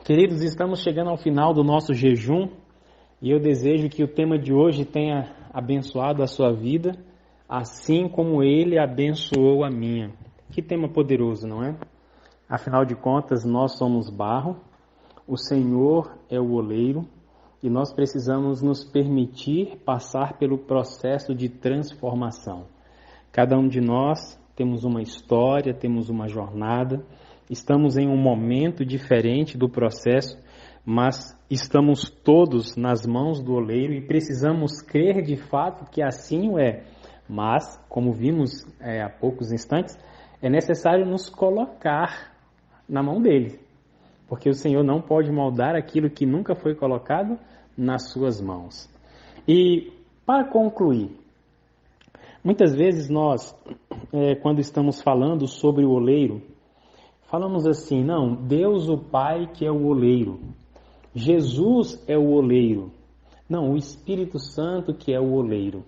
Queridos, estamos chegando ao final do nosso jejum e eu desejo que o tema de hoje tenha abençoado a sua vida, assim como ele abençoou a minha. Que tema poderoso, não é? Afinal de contas, nós somos barro, o Senhor é o oleiro e nós precisamos nos permitir passar pelo processo de transformação. Cada um de nós temos uma história, temos uma jornada, estamos em um momento diferente do processo, mas estamos todos nas mãos do oleiro e precisamos crer de fato que assim o é. Mas, como vimos há poucos instantes, é necessário nos colocar na mão dele, porque o Senhor não pode moldar aquilo que nunca foi colocado nas suas mãos. E, para concluir, muitas vezes nós, quando estamos falando sobre o oleiro, falamos assim, não, Deus o Pai que é o oleiro, Jesus é o oleiro, não, o Espírito Santo que é o oleiro.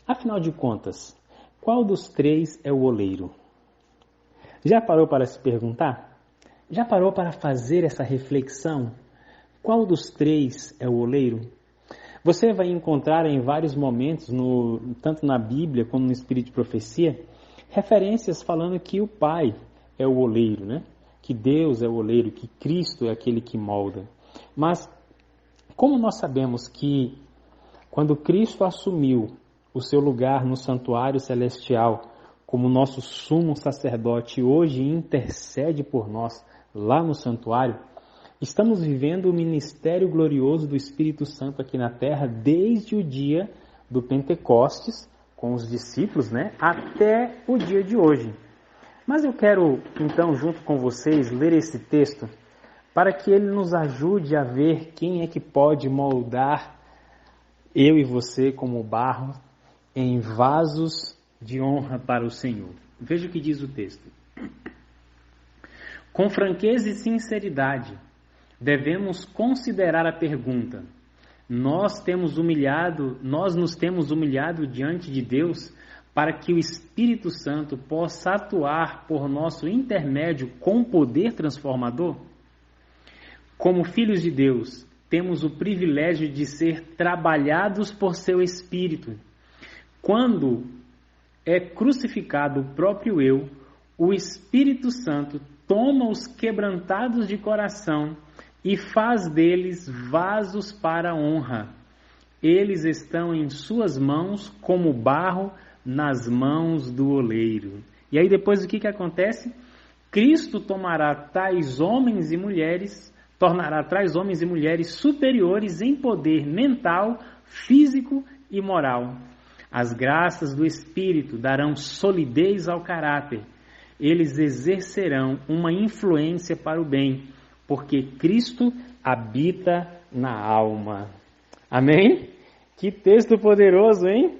Afinal de contas, qual dos três é o oleiro? Já parou para se perguntar? Já parou para fazer essa reflexão? Qual dos três é o oleiro? Você vai encontrar em vários momentos, tanto na Bíblia como no Espírito de Profecia, referências falando que o Pai é o oleiro, né? Que Deus é o oleiro, que Cristo é aquele que molda. Mas, como nós sabemos que quando Cristo assumiu o seu lugar no santuário celestial, como nosso sumo sacerdote hoje intercede por nós lá no santuário, estamos vivendo o ministério glorioso do Espírito Santo aqui na terra desde o dia do Pentecostes, com os discípulos, né, até o dia de hoje. Mas eu quero, então, junto com vocês, ler esse texto para que ele nos ajude a ver quem é que pode moldar eu e você como barro em vasos de honra para o Senhor. Veja o que diz o texto. Com franqueza e sinceridade, devemos considerar a pergunta: nós nos temos humilhado diante de Deus para que o Espírito Santo possa atuar por nosso intermédio com poder transformador? Como filhos de Deus, temos o privilégio de ser trabalhados por seu Espírito. Quando é crucificado o próprio eu, o Espírito Santo toma os quebrantados de coração e faz deles vasos para a honra. Eles estão em suas mãos como barro nas mãos do oleiro. E aí depois o que acontece? Cristo tornará tais homens e mulheres superiores em poder mental, físico e moral. As graças do Espírito darão solidez ao caráter. Eles exercerão uma influência para o bem, porque Cristo habita na alma. Amém? Que texto poderoso, hein?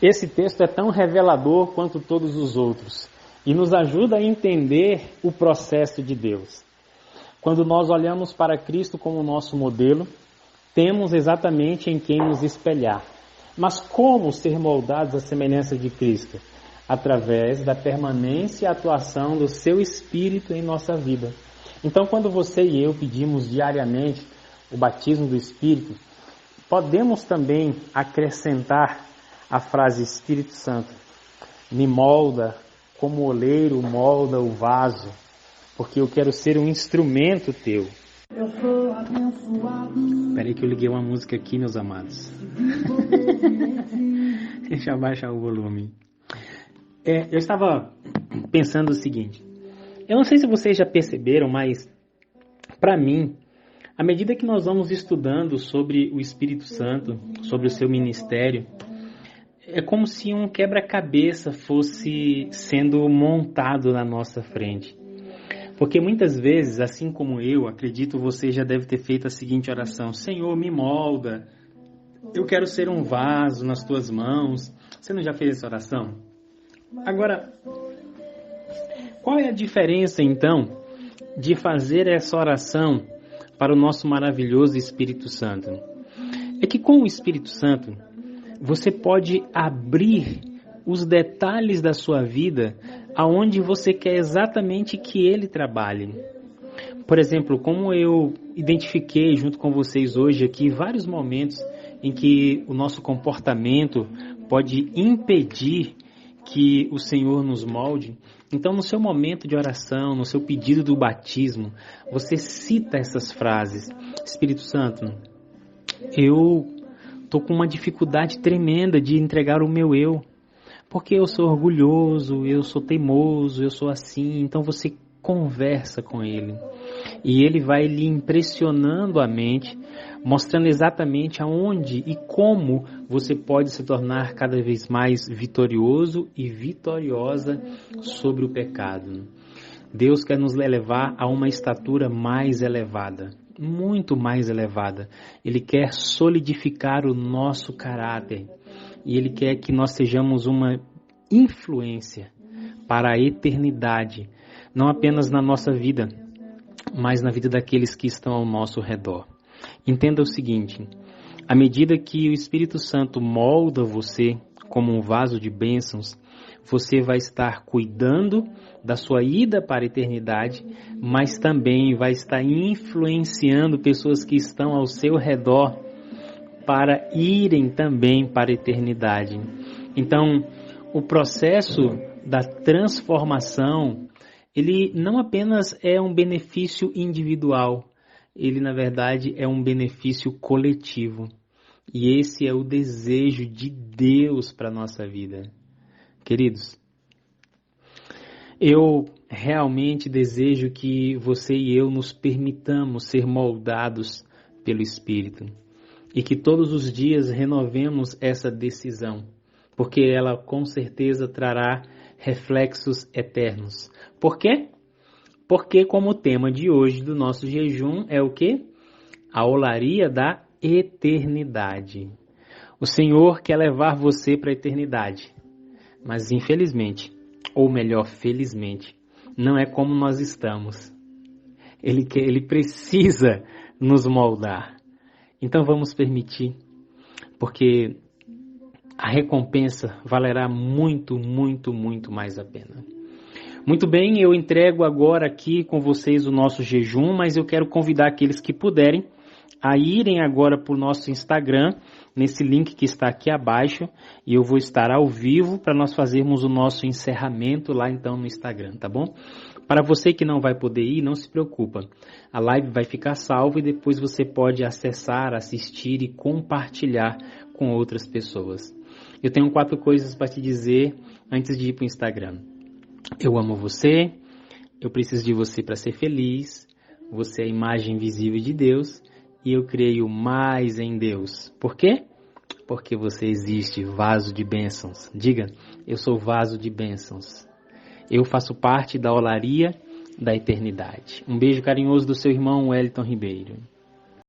Esse texto é tão revelador quanto todos os outros e nos ajuda a entender o processo de Deus. Quando nós olhamos para Cristo como nosso modelo, temos exatamente em quem nos espelhar. Mas como ser moldados à semelhança de Cristo? Através da permanência e atuação do seu Espírito em nossa vida. Então, quando você e eu pedimos diariamente o batismo do Espírito, podemos também acrescentar a frase Espírito Santo, me molda como o oleiro molda o vaso, porque eu quero ser um instrumento teu. Eu sou abençoado. Espera aí que eu liguei uma música aqui, meus amados. Deixa eu abaixar o volume. Eu estava pensando o seguinte, eu não sei se vocês já perceberam, mas para mim, à medida que nós vamos estudando sobre o Espírito Santo, sobre o seu ministério, é como se um quebra-cabeça fosse sendo montado na nossa frente. Porque muitas vezes, assim como eu, acredito você já deve ter feito a seguinte oração: Senhor, me molda, eu quero ser um vaso nas tuas mãos. Você não já fez essa oração? Agora, qual é a diferença então de fazer essa oração para o nosso maravilhoso Espírito Santo? É que com o Espírito Santo, você pode abrir os detalhes da sua vida aonde você quer exatamente que ele trabalhe. Por exemplo, como eu identifiquei junto com vocês hoje aqui vários momentos em que o nosso comportamento pode impedir que o Senhor nos molde. Então, no seu momento de oração, no seu pedido do batismo, você cita essas frases. Espírito Santo, eu estou com uma dificuldade tremenda de entregar o meu eu, porque eu sou orgulhoso, eu sou teimoso, eu sou assim. Então você conversa com Ele e Ele vai lhe impressionando a mente, mostrando exatamente aonde e como você pode se tornar cada vez mais vitorioso e vitoriosa sobre o pecado. Deus quer nos levar a uma estatura mais elevada, muito mais elevada. Ele quer solidificar o nosso caráter e Ele quer que nós sejamos uma influência para a eternidade, não apenas na nossa vida, mas na vida daqueles que estão ao nosso redor. Entenda o seguinte, à medida que o Espírito Santo molda você como um vaso de bênçãos, você vai estar cuidando da sua ida para a eternidade, mas também vai estar influenciando pessoas que estão ao seu redor para irem também para a eternidade. Então, o processo da transformação, ele não apenas é um benefício individual, ele na verdade é um benefício coletivo. E esse é o desejo de Deus para a nossa vida. Queridos, eu realmente desejo que você e eu nos permitamos ser moldados pelo Espírito e que todos os dias renovemos essa decisão, porque ela com certeza trará reflexos eternos. Por quê? Porque como o tema de hoje do nosso jejum é o quê? A olaria da eternidade. O Senhor quer levar você para a eternidade, mas infelizmente, ou melhor, felizmente, não é como nós estamos. Ele precisa nos moldar. Então vamos permitir, porque a recompensa valerá muito, muito, muito mais a pena. Muito bem, eu entrego agora aqui com vocês o nosso jejum, mas eu quero convidar aqueles que puderem a irem agora para o nosso Instagram, nesse link que está aqui abaixo, e eu vou estar ao vivo para nós fazermos o nosso encerramento lá então no Instagram, tá bom? Para você que não vai poder ir, não se preocupa. A live vai ficar salva e depois você pode acessar, assistir e compartilhar com outras pessoas. Eu tenho 4 coisas para te dizer antes de ir para o Instagram. Eu amo você, eu preciso de você para ser feliz, você é a imagem visível de Deus e eu creio mais em Deus. Por quê? Porque você existe, vaso de bênçãos. Diga, eu sou vaso de bênçãos. Eu faço parte da olaria da eternidade. Um beijo carinhoso do seu irmão Wellington Ribeiro.